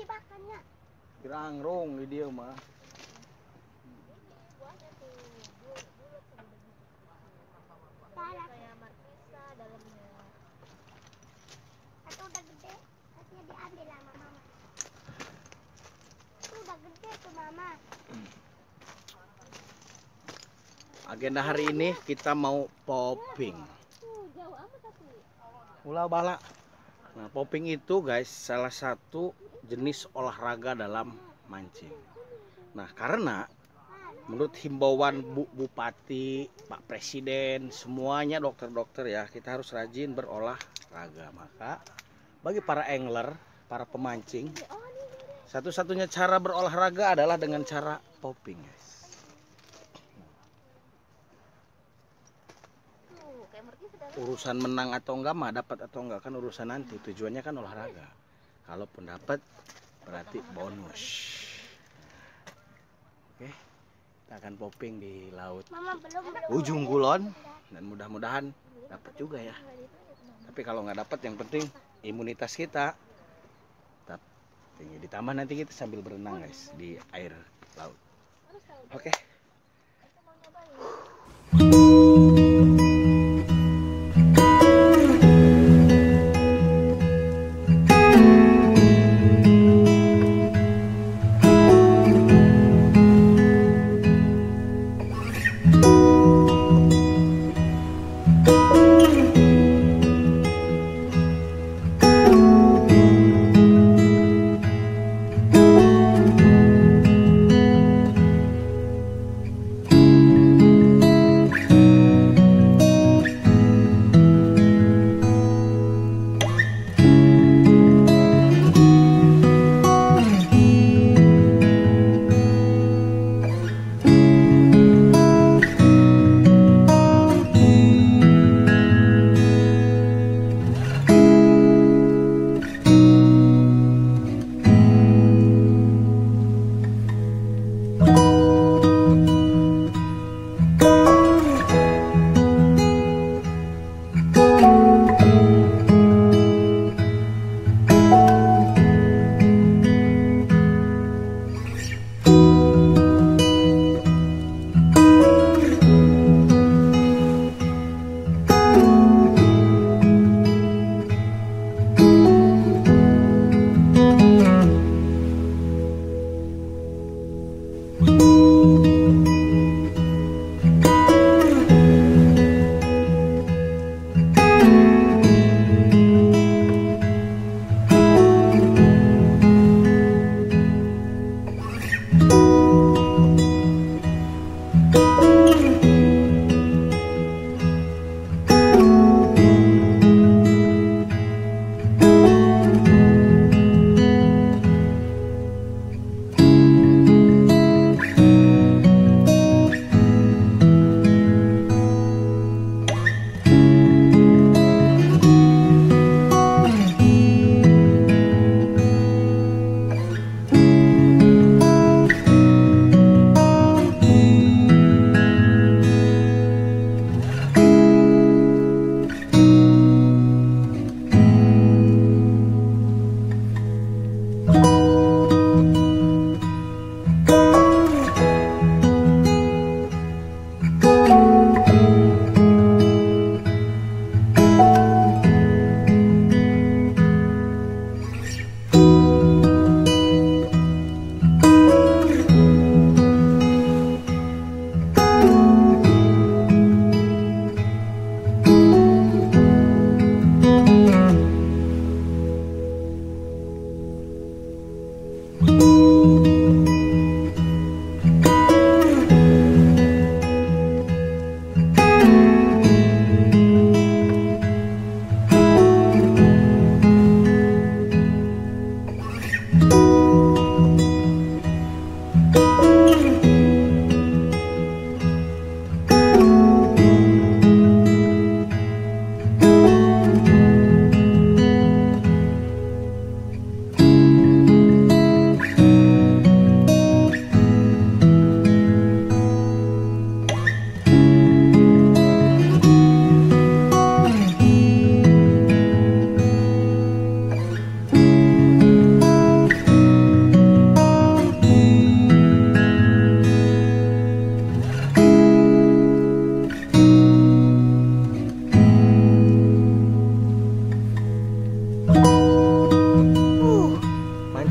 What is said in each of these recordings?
dimakannya. Gerangrong di dia mah. Buahnya tuh bulat sama begitu. Kayak markisa dalamnya. Atau udah gede, katanya diambil sama mama. Itu udah gede tuh mama. Agenda hari ini kita mau popping. Jauh amat tapi. Ulah bala. Nah, popping itu guys salah satu jenis olahraga dalam mancing. Nah, karena menurut himbauan Bu Bupati, Pak Presiden, semuanya dokter-dokter ya, kita harus rajin berolahraga. Maka bagi para angler, para pemancing, satu-satunya cara berolahraga adalah dengan cara popping, guys. Urusan menang atau enggak mah, dapat atau enggak kan urusan nanti. Tujuannya kan olahraga. Kalaupun dapat berarti bonus. Oke, kita akan popping di laut Ujung Kulon dan mudah-mudahan dapat juga ya. Tapi kalau nggak dapat, yang penting imunitas kita tetap tinggi. Ditambah nanti kita sambil berenang guys di air laut. Oke.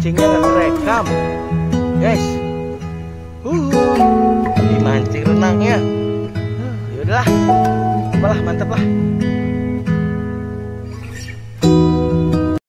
mancingnya nggak kerekam, guys. Dimancing renangnya. Yaudahlah, apalah, mantap lah.